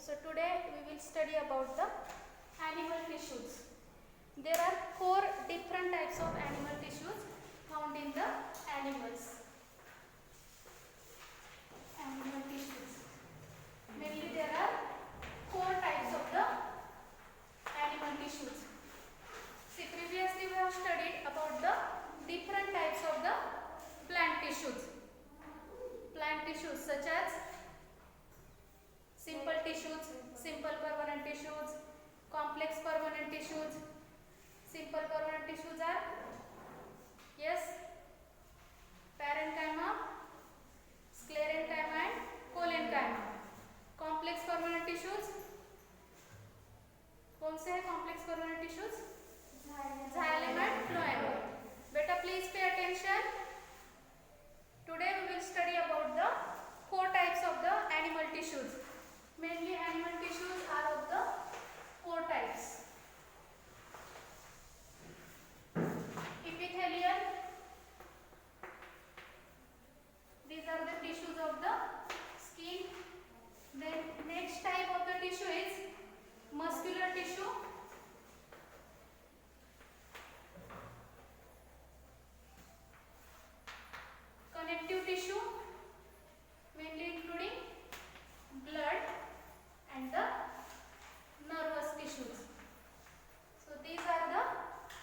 So today we will study about the animal tissues. There are 4 different types of animal tissues found in the animals. Animal tissues. Mainly there are 4 types of the animal tissues. See, previously we have studied about the different types of the plant tissues. Plant tissues such as simple tissues, simple permanent tissues, complex permanent tissues. Simple permanent tissues are, yes, parenchyma, sclerenchyma and collenchyma. Complex permanent tissues कौन से है complex permanent tissues? Xylem and phloem. Beta, please pay attention. Today we will study about the 4 types of the animal tissues. Mainly animal tissues are of the 4 types. Epithelial. These are the tissues of the skin. Then next type of the tissue is muscular tissue. Connective tissue, mainly including blood and the nervous tissues. So these are the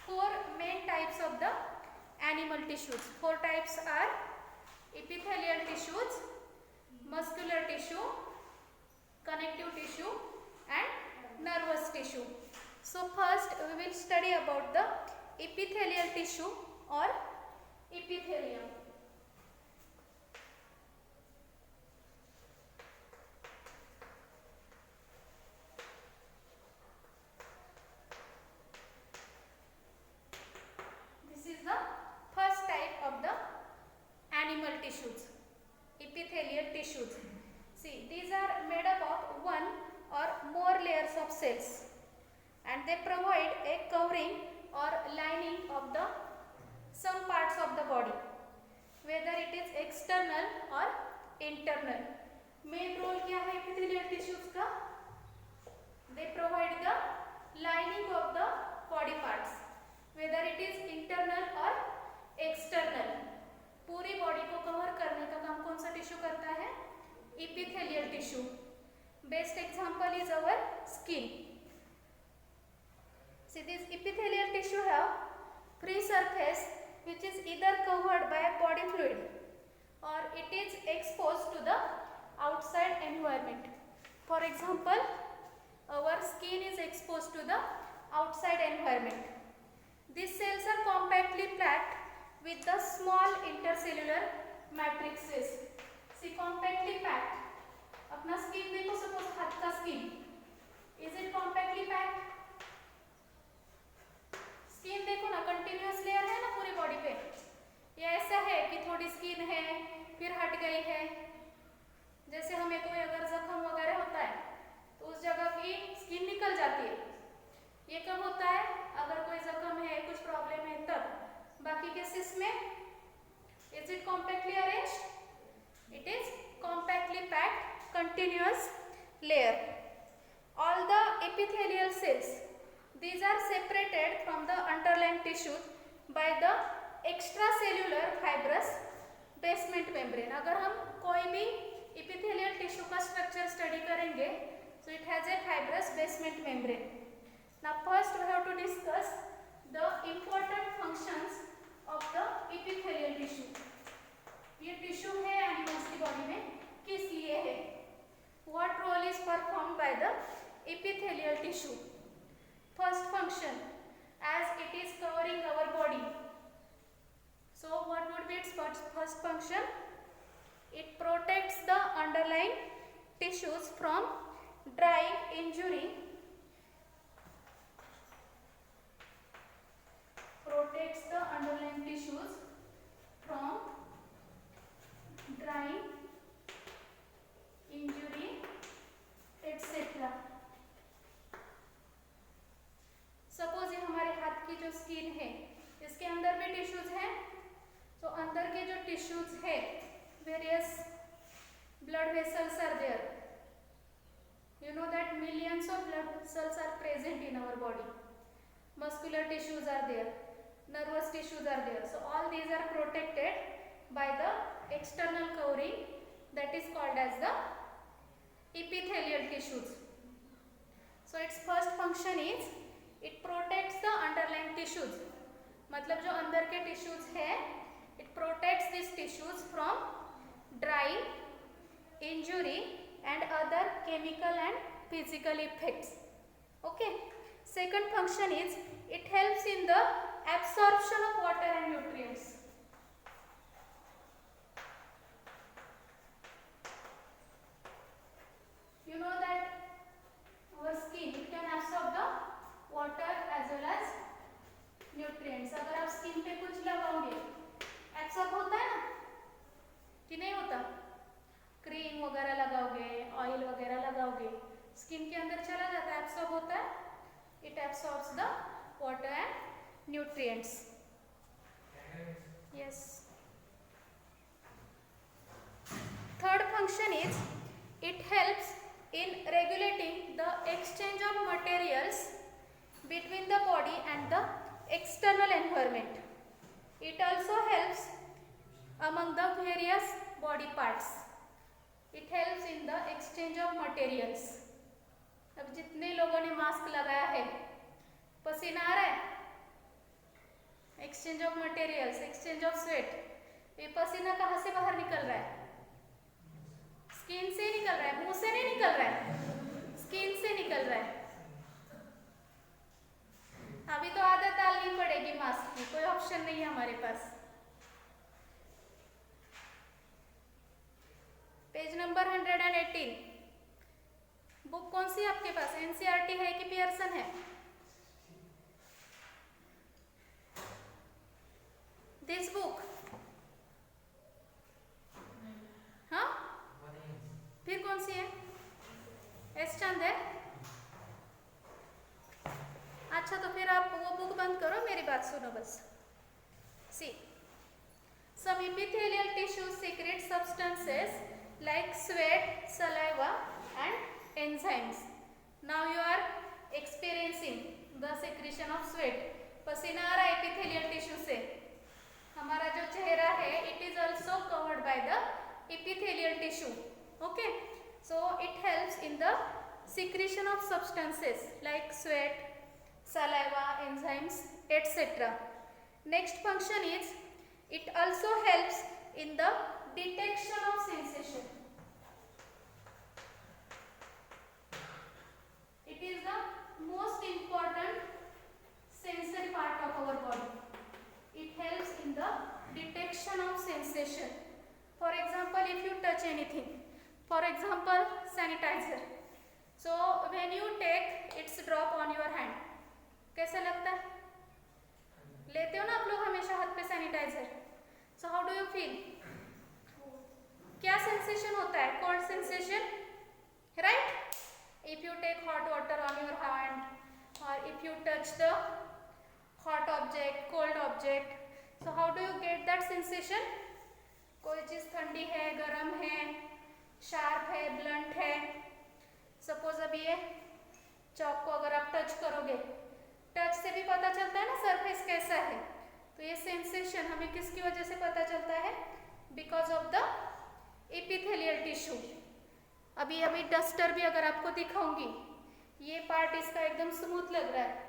4 main types of the animal tissues. 4 types are epithelial tissues, muscular tissue, connective tissue and nervous tissue. So first we will study about the epithelial tissue or epithelium. This is the first type of the animal tissues, epithelial tissues. See, these are made up of 1 or more layers of cells and they provide a covering or lining of the some parts of the body, whether it is external or internal. Main role क्या है epithelial tissues का? They provide the lining of the body parts, whether it is internal or external. पूरी body को cover करने का काम कौन सा टिश्यू करता है? Epithelial tissue. Best example is our skin. See, this epithelial tissue have free surface which is either covered by a body fluid or it is exposed to the outside environment. For example, our skin is exposed to the outside environment. These cells are compactly packed with the small intercellular matrices. See, compactly packed. अपना skin देखो, suppose हाथ का skin. Is it compactly packed? Skin देखो ना, continuous layer है ना पूरी body पे. या ऐसा है कि थोड़ी skin है, फिर हट गई है. जैसे हमें कोई अगर जख्म वगैरह होता है, तो उस जगह की skin निकल जाती है. ये कब होता है? अगर कोई जख्म है, कुछ प्रॉब्लम है तब. बाकी केसेस में is it compactly arranged? It is compactly packed continuous layer. All the epithelial cells, these are separated from the underlying tissues by the extracellular fibrous basement membrane. अगर हम कोई भी epithelial tissue का structure study करेंगे, so it has a fibrous basement membrane. Now first we have to discuss the important functions of the epithelial tissue. ये tissue है animals की body में, किस लिए है? What role is performed by the epithelial tissue? First function, as it is covering our body. So what would be its first function? It protects the underlying tissues from drying, injury. Protects the underlying tissues from drying, injury, etc. Suppose ये हमारे हाथ की जो skin है, इसके अंदर भी tissues हैं. तो अंदर के जो टिश्यूज है, various blood vessels are there. You know that millions of blood cells are present in our body. Muscular tissues are there, nervous tissues are there. So all these are protected by the external covering that is called as the epithelial tissues. So its first function is it protects the underlying tissues. मतलब जो अंदर के tissues है, it protects these tissues from drying, injury and other chemical and physical effects. Okay. Second function is it helps in the absorption of water and nutrients. You know that our skin can absorb the water as well as nutrients. अगर आप skin पे कुछ लगाओगे, absorb होता है ना कि नहीं होता? क्रीम वगैरह लगाओगे, ऑयल वगैरह लगाओगे, स्किन के अंदर चला जाता है, एब्सॉर्ब होता है. It absorbs the water and nutrients. Yes. Third function is it helps in regulating the exchange of materials between the body and the external environment. It also helps among the various body parts. It helps in the exchange of materials. अब जितने लोगों ने mask लगाया है, पसीना आ रहा है, exchange of materials, exchange of sweat. ये पसीना कहाँ से बाहर निकल रहा है? स्किन से निकल रहा है, मुंह से नहीं निकल रहा है, स्किन से निकल रहा है. अभी तो आदत डालनी पड़ेगी मास्क की, कोई ऑप्शन नहीं है हमारे पास. Page number 118. बुक कौन सी है आपके पास? एनसीईआरटी है कि पियर्सन है? This book. हाँ, फिर कौन सी है? एस चंद है. अच्छा, तो फिर आप वो बुक बंद करो, मेरी बात सुनो बस. सी, some epithelial tissues secrete substances like sweat, saliva and enzymes. Now you are experiencing the secretion of sweat. पसीना आ रहा है epithelial tissue से. हमारा जो चेहरा है, it is also covered by the epithelial tissue. Okay, so it helps in the secretion of substances like sweat, saliva, enzymes, etc. Next function is it also helps in the detection of sensation. It is the most important sensory part of our body. It helps in the detection of sensation. For example, if you touch anything, for example, sanitizer. So when you take its drop on your hand, कैसा लगता है? लेते हो ना आप लोग हमेशा हाथ पे sanitiser. So how do you feel? क्या सेंसेशन होता है? Cold sensation, right? If you take hot water on your hand or if you touch the hot object, cold object, so how do you get that sensation? कोई चीज़ ठंडी है, गर्म है, sharp है, blunt है. सपोज अभी ये चॉक को अगर आप टच करोगे, टच से भी पता चलता है ना सरफेस कैसा है. तो ये सेंसेशन हमें किसकी वजह से पता चलता है? Because of the epithelial tissue. अभी डस्टर भी अगर आपको दिखाऊंगी, ये पार्ट इसका एकदम स्मूथ लग रहा है,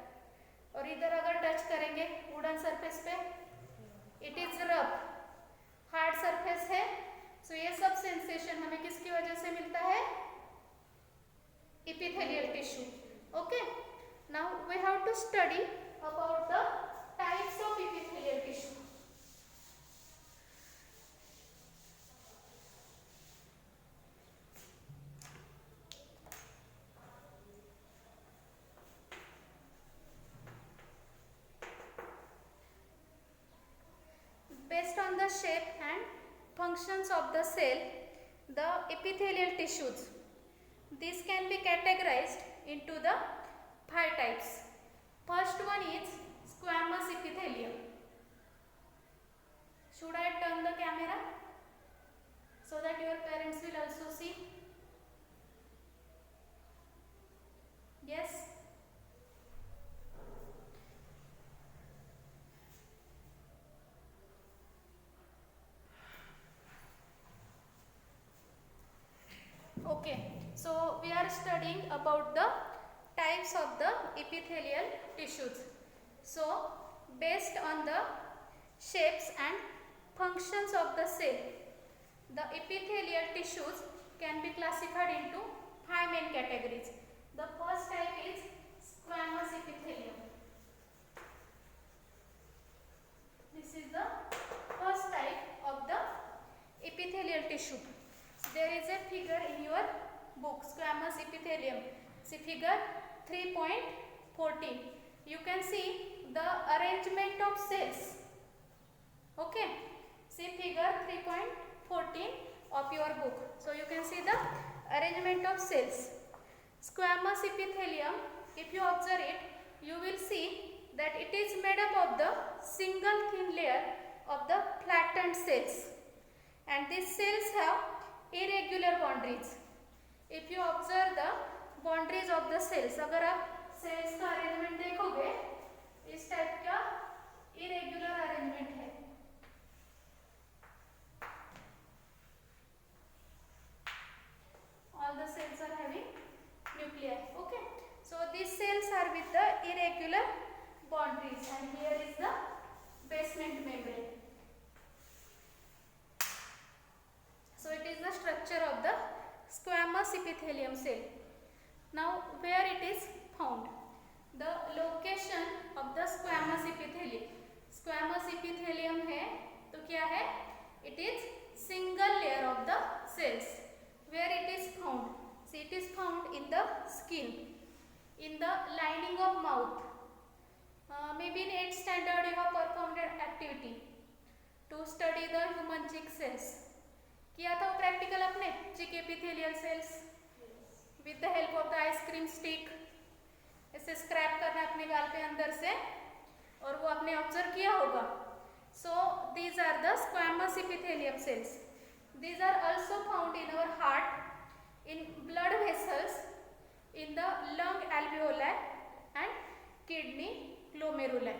और इधर अगर टच करेंगे वुडन सरफेस पे, it is rough, hard surface है. सो ये सब सेंसेशन हमें किसकी वजह से मिलता है? Epithelial tissue. Okay, now we have to study about the types of epithelial tissue. Based on the shape and functions of the cell, the epithelial tissues, these can be categorized into the 5 types. First one is squamous epithelium. Should I turn the camera so that your parents will also see? Okay, so we are studying about the types of the epithelial tissues. So based on the shapes and functions of the cell, the epithelial tissues can be classified into 5 main categories. The first type is squamous epithelium. This is the first type of the epithelial tissue. There is a figure in your book, squamous epithelium. See figure 3.14. You can see the arrangement of cells. Okay. See figure 3.14 of your book. So you can see the arrangement of cells. Squamous epithelium, if you observe it, you will see that it is made up of the single thin layer of the flattened cells. And these cells have irregular boundaries. If you observe the boundaries of the cells, अगर आप cells का arrangement देखोगे, इस type का irregular arrangement है. All the cells are having nuclei. Okay. So these cells are with the irregular boundaries, and here is the basement membrane. So it is the structure of the squamous epithelium cell. Now where it is found? The location of the squamous epithelium. Squamous epithelium है तो क्या है? It is single layer of the cells. Where it is found? See, it is found in the skin, in the lining of mouth. Maybe in 8th standard you have performed an activity to study the human cheek cells. किया था वो practical अपने चिक epithelial cells with the help of the ice cream stick. इसे scrap करना अपने गाल के अंदर से, और वो आपने ऑब्जर्व किया होगा. So these are the squamous epithelium cells. These are also found in our heart, in blood vessels, in the lung alveoli and kidney glomeruli.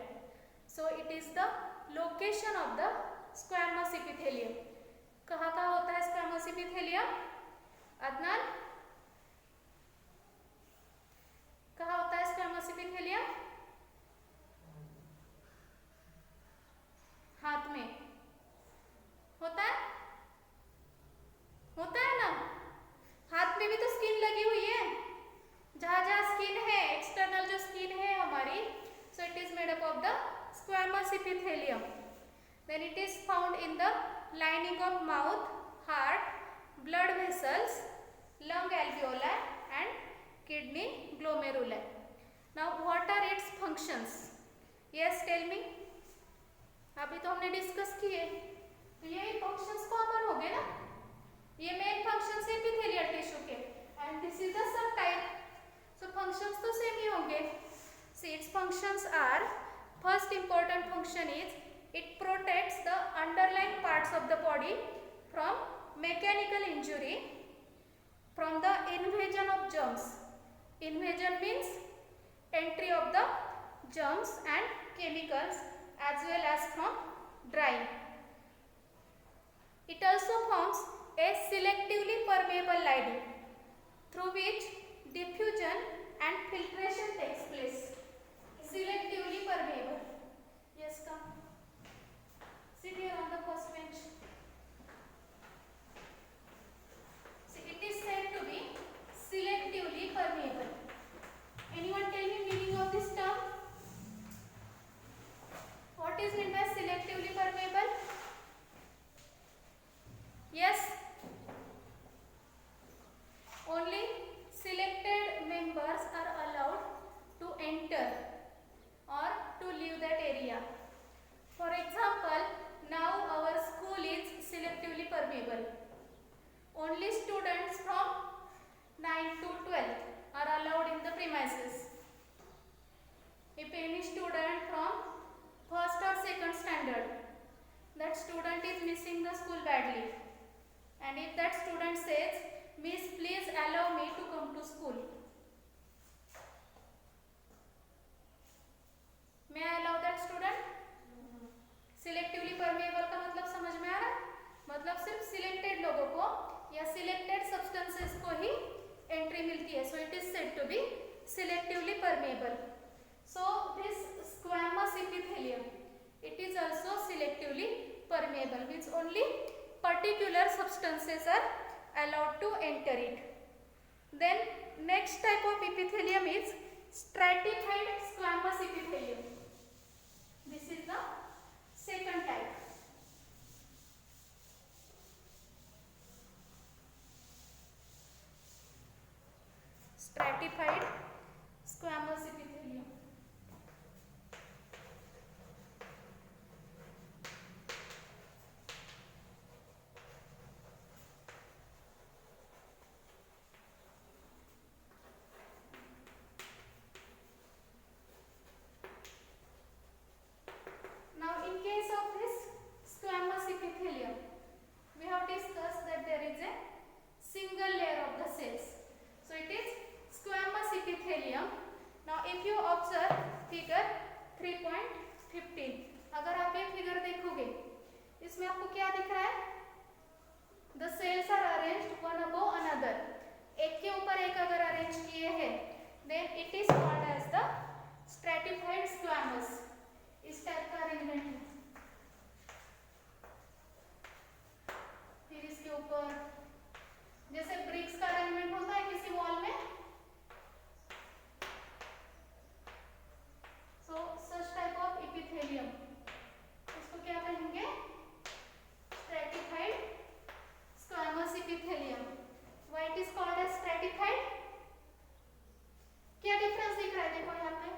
So it is the location of the squamous epithelium. कहाँ कहाँ होता है squamous epithelium? Adnan, कहाँ होता है squamous epithelium? हाथ में होता है? होता है ना. हाथ में भी तो स्किन लगी हुई है. जहाँ जहाँ स्किन है, एक्सटर्नल जो स्किन है हमारी, so it is made up of the squamous epithelium. Then it is found in the lining of mouth, heart, blood vessels, lung alveoli and kidney glomeruli. Now what are its functions? Yes, tell me. अभी तो हमने discuss किए, तो ये functions common हो गए ना. ये मेन फंक्शन है एपिथेलियल टिश्यू के, and this is the sub type. So functions तो सेम ही होंगे. See its functions are, first important function is it protects the underlying parts of the body from mechanical injury, from the invasion of germs. Invasion means entry of the germs and chemicals as well as from drying. It also forms a selectively permeable lining through which diffusion and filtration takes place. Selectively permeable. Yes, come. Sit here on the first bench. See, it is said to be selectively permeable. Anyone tell me meaning of this term? What is meant by selectively permeable? Yes. Only selected members are allowed to enter or to leave that area. For example, now our school is selectively permeable. Only students from 9 to 12 are allowed in the premises. If any student from first or second standard, that student is missing the school badly, and if that student says, "Miss, please allow me to come to school," may I allow that student? Selectively permeable का मतलब समझ में आ रहा है? मतलब सिर्फ selected लोगों को या सिलेक्टेड सब्सटेंसेस को ही दी है, so it is said to be selectively permeable. So this squamous epithelium, it is also selectively permeable, means only particular substances are allowed to enter it. Then next type of epithelium is stratified squamous epithelium. This is the second type. Stratified squamous epithelium. Now in case of this squamous epithelium, we have discussed that there is a single layer of the cells. So it is squamous epithelium. Now if you observe figure 3.15, अगर आप ये figure देखोगे, इसमें आपको क्या दिख रहा है? The cells are arranged one above another. एक के ऊपर एक अगर अरेंज किए हैं, then it is called as the stratified squamous. इस टाइप का अरेंजमेंट है. फिर इसके ऊपर जैसे ब्रिक्स का अरेंजमेंट होता है किसी वॉल में, so such type of epithelium, इसको क्या कहेंगे? Stratified squamous epithelium. Why it is called as stratified? क्या डिफरेंस दिख रहा है? देखो यहाँ पे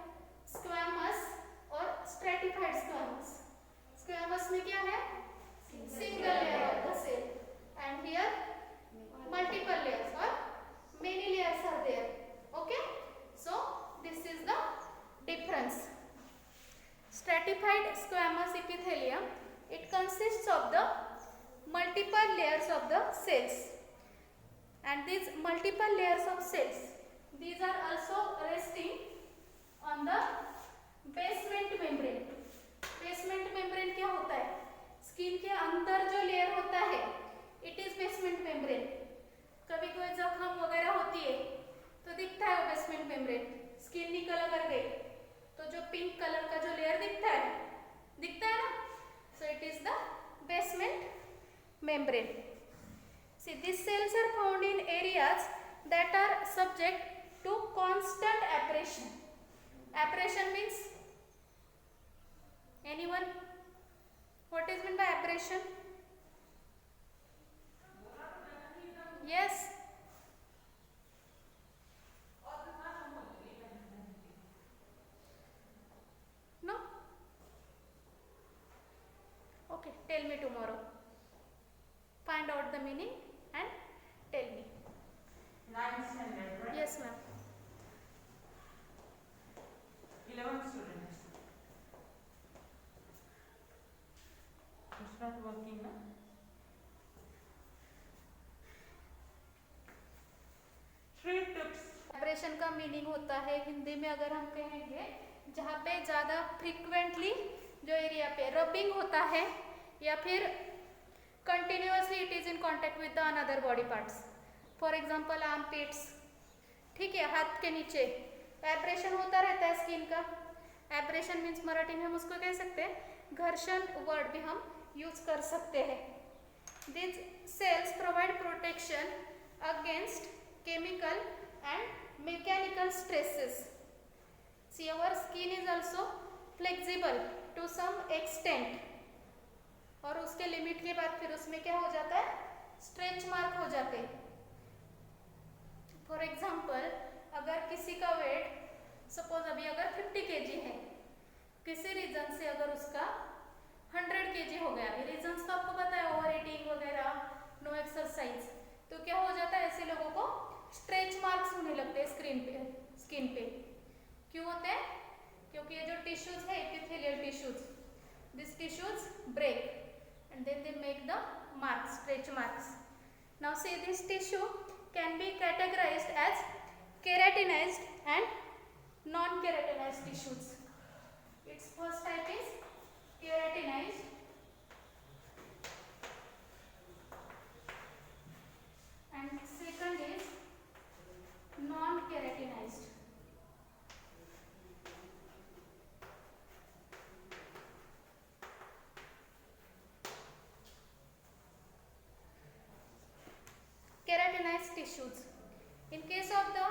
स्क्वामस और स्ट्रेटिफाइड स्क्वामस. स्क्वामस में क्या है? Single layer of the cell, and here multiple layers or many layers are there. Okay, so this is the difference. Stratified squamous epithelium, it consists of the multiple layers of the cells, and these multiple layers of cells, these are also resting on the basement membrane. basement membrane क्या होता है? Skin के अंदर जो layer होता है, it is basement membrane. कभी कोई जख्म वगैरह होती है तो दिखता है वो बेसमेंट मेम्ब्रेन. स्किन निकल अगर गई तो जो पिंक कलर का जो लेयर दिखता है ना, so it is the basement membrane. See this cells are found in areas that are subject to constant abrasion. Abrasion means, anyone, what is mean by abrasion? Yes. No? Okay, tell me tomorrow. Find out the meaning and tell me. 9th standard, right? Yes, ma'am. 11 students. It's not working, no? Abrasion का meaning होता है हिंदी में अगर हम कहेंगे, जहाँ पे ज़्यादा फ्रिक्वेंटली जो एरिया पे रबिंग होता है या फिर continuously it is in contact with the another body parts. For example armpits, ठीक है, हाथ के नीचे एब्रेशन होता रहता है स्किन का. एब्रेशन मीन्स मराठी में हम उसको कह सकते हैं घर्षण, वर्ड भी हम यूज कर सकते हैं. This cells provide protection against chemical and mechanical stresses. See, our skin is also flexible to some extent, और उसके लिमिट के बाद फिर उसमें क्या हो जाता है? स्ट्रेच मार्क हो जाते हैं. फॉर एग्जाम्पल, अगर किसी का वेट सपोज अभी अगर 50 kg है, किसी रीजन से अगर उसका 100 kg हो गया, अभी रीजन्स तो आपको पता है, ओवर ईटिंग वगैरह, नो एक्सरसाइज, तो क्या हो जाता है? ऐसे लोगों को स्ट्रेच मार्क्स होने लगते हैं स्किन पे. क्यों होते हैं? क्योंकि ये जो टिश्यूज है, epithelial tissues, this tissues break and then they make the marks, stretch marks. Now see this tissue can be categorised as keratinised and non keratinised tissues. Its first type is keratinised and second is non keratinized tissues. In case of the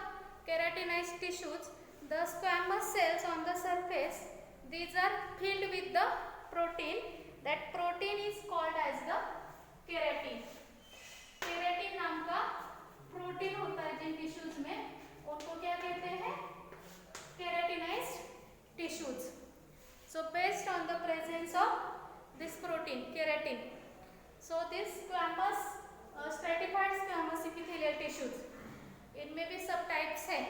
keratinized tissues, the squamous cells on the surface, these are filled with the protein. That protein is called as the keratin. Keratin नाम का protein होता है जिन tissues में, उनको क्या कहते हैं? Keratinised tissues. So based on the presence of this protein keratin, so this squamous stratified squamous epithelial tissues, इनमें भी सब टाइप्स है,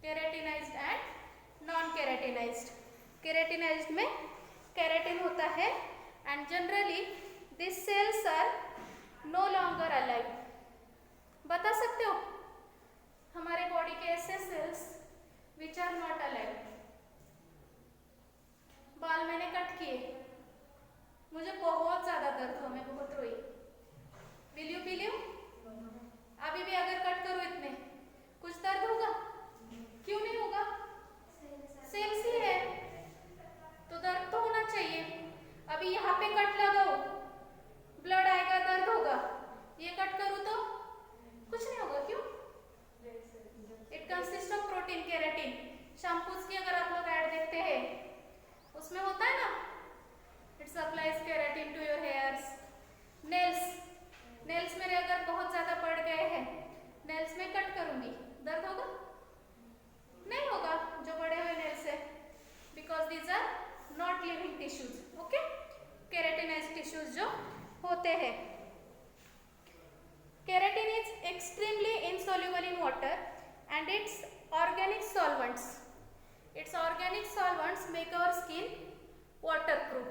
keratinised and non keratinised. Keratinised में केराटिन होता है and generally this cells are no longer alive. बता सकते हो हमारे बॉडी के ऐसे cells which are not alive? बाल मैंने कट किए, मुझे बहुत ज्यादा दर्द हुआ, मैं बहुत रोई. Will you believe? अभी भी अगर कट करो इतने, कुछ दर्द होगा? क्यों नहीं होगा? सेल्स ही है तो दर्द तो होना चाहिए. अभी यहाँ पे कट लगाओ, ब्लड आएगा, दर्द होगा. ये कट करूँ तो कुछ नहीं होगा. क्यों? It consist of protein keratin. Shampoos की अगर आप लोग ऐड देखते हैं, उसमें होता है ना, it supplies keratin to your hairs. Nails मेरे अगर बहुत ज्यादा बढ़ गए हैं, नेल्स में कट करूंगी, दर्द होगा? नहीं होगा जो बड़े हुए नेल्स है, because these are not living tissues. Okay, keratinised tissues जो होते हैं. Keratin is extremely insoluble in water and its organic solvents make our skin waterproof.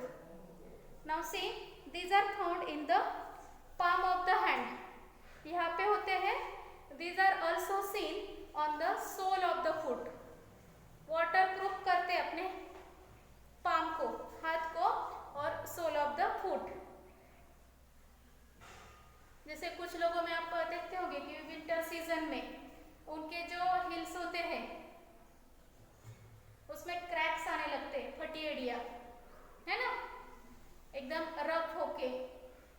Now see, these are found in the palm of the hand. यहाँ पे होते हैं. These are also seen on the sole of the foot. waterproof करते अपने palm को, हाथ को और sole of the foot. जैसे कुछ लोगों में आप देखते होंगे कि विंटर सीजन में उनके जो हिल्स होते हैं उसमें क्रैक्स आने लगते हैं, फटी एड़िया, है ना, एकदम रफ होके.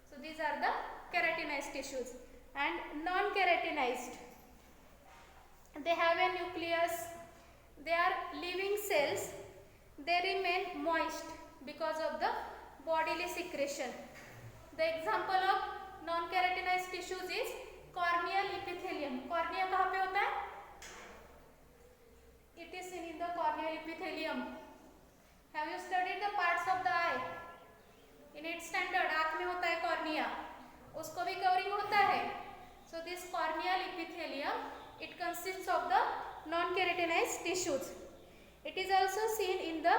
So these are the keratinised tissues. And non keratinised, they have a nucleus, they are living cells, they remain moist because of the bodily secretion. The example of non keratinised tissues is corneal epithelium. Cornea कहाँ पे होता है? It is in the corneal epithelium. Have you studied the parts of the eye in 8th standard? आँख में होता है cornea, उसको भी कवरिंग होता है. So this corneal epithelium, it consists of the non keratinised tissues. It is also seen in the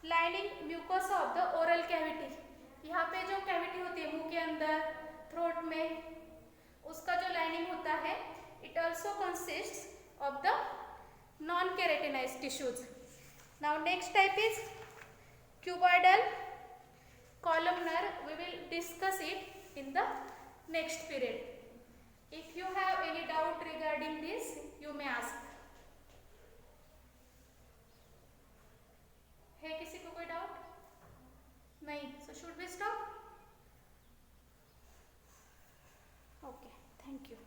lining mucosa of the oral cavity. यहाँ पे जो कैविटी होती है मुंह के अंदर, थ्रोट में, उसका जो लाइनिंग होता है, it also consists of the non keratinised tissues. Now next type is cuboidal columnar. We will discuss it in the next period. If you have any doubt regarding this, you may ask. है किसी को कोई doubt? नहीं. So should we stop? Okay, thank you.